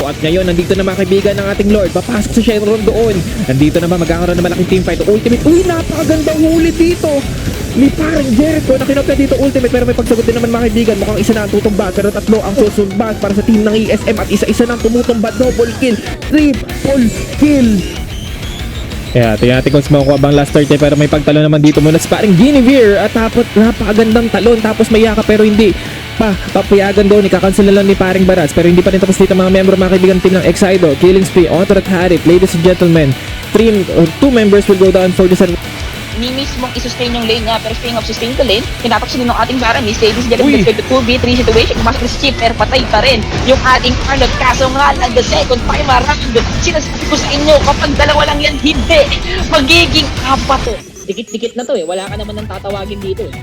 grupo. At ngayon, nandito na mga kaibigan ng ating Lord. Papasok si Shenron doon. Nandito na ba magkakaroon ng malaking teamfight? Ultimate. Uy, napakagandang huli dito ni parang Jericho na kinopya dito ultimate, pero may pagsagot din naman mga kaibigan. Mukhang isa na ang tutumba, pero tatlo ang susumbag para sa team ng ESM at isa-isa na ang tumutumba. Double kill, triple kill. Kaya tingnan natin kung makukuha bang last 30, pero may pagtalon naman dito muna sa paring Guinevere at tapos napakagandang talon, tapos may yaka pero hindi papayagan doon, ikakancel na lang ni paring Barats. Pero hindi pa rin tapos dito mga membro, mga kaibigan team ng Exido. Killing spree, Otter at Harith. Ladies and gentlemen, 2 members will go down for this. Ni mismong isustain yung lane niya, pero speaking of sustain the lane, tinapos din ng ating Varamis. Ladies and gentlemen, let's go to 2v3 situation. Pumasok na si Chip, pero patay pa rin yung ating Arnold. Kaso nga lang, the second time around, sinasabi ko sa inyo, kapag dalawa lang yan, hindi. Magiging apat to. Dikit-dikit na to eh. Wala ka naman nang tatawagin dito eh.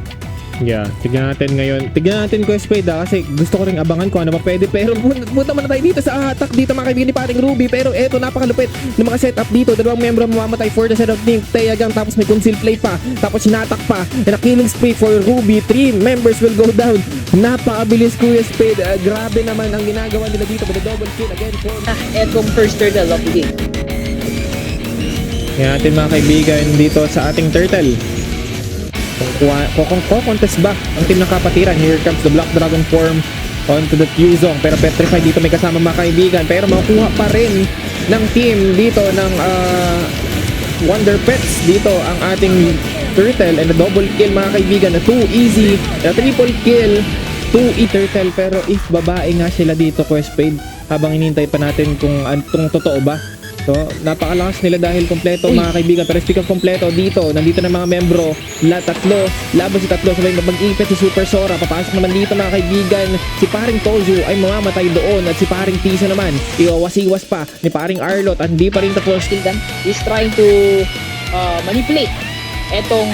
Yeah, tignan natin ngayon. Tignan natin Quest Spade kasi gusto ko ring abangan kung ano pa pwede. Pero punta muna tayo dito sa attack dito mga kaibigan ni paring Ruby. Pero eto, napakalupit ng mga setup dito. Dalawang membro mamamatay for the set of team. Teyagang, tapos may conceal play pa. Tapos hinatak pa. And a killing spree for Ruby. 3 members will go down. Napakabilis Kuya Spade. Grabe naman ang ginagawa nila dito. With a double kill again for Etong first turtle of the game. Tignan natin mga kaibigan dito sa ating turtle. Kung contest ba ang team ng kapatiran. Here comes the Black Dragon form onto the Fusong, pero Petrify dito may kasama mga kaibigan, pero makukuha pa rin ng team dito ng Wonder Pets dito ang ating turtle, and a double kill mga kaibigan, na 2 easy, na triple kill, 2 turtle. Pero if babae nga sila dito Quest Spade, habang inintay pa natin kung anong totoo ba. So, napakalakas nila dahil kompleto mga kaibigan. Pero speak of kompleto, nandito na mga membro, tatlo, laban si tatlo, sabay mag-ipit si Super Sora. Papasok naman dito mga kaibigan, si paring Tozu ay mamamatay doon, at si paring Tisa naman, iwawas-iwas pa ni paring Arlot, at hindi pa rin tapos. Tildan is trying to manipulate etong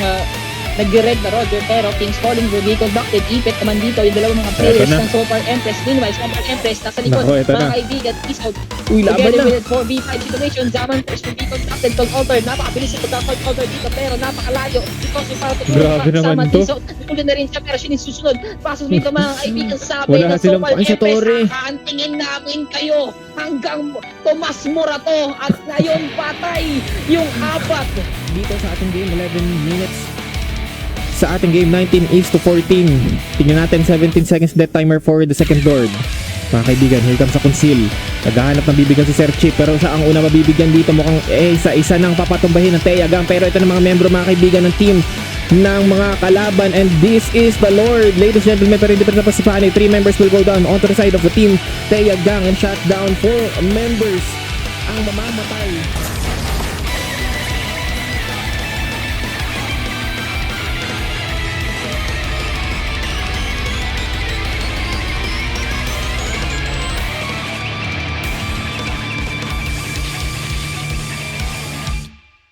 nag-red na Roger, pero King's Calling will be conducted. Ipit naman dito yung dalawang mga players ng Super Empress. Meanwhile, Super Empress nasa likod. Mga kaibigan, peace out. Uy, laban na. With 4v5 situation, Zaman first will be conducted. Tog Alter, napakabilis yung pagka-Tog Alter dito, pero napakalayo. Because yung para grabe naman to. Uli na rin siya, pero sinisusunod. Pasok dito mga kaibigan, sabi wala ng silang Super pang sa torre. Empress, hahantingin namin kayo hanggang Tomas Morato. At ngayon, patay yung apat. Dito sa ating game, 11 minutes. Sa ating game, 19-14. Tingnan natin, 17 seconds death timer for the second Lord. Mga kaibigan, here comes sa conceal. Naghahanap ng bibigyan si Sir Chip, pero sa ang una mabibigyan dito, mukhang isa-isa nang papatumbahin ng Teyagang. Pero ito na mga membro, mga kaibigan ng team ng mga kalaban, and this is the Lord. Ladies and gentlemen, pero hindi pa rin tapos si Fanny. 3 members will go down onto the side of the team Teyagang, and shut down 4 members ang mamamatay.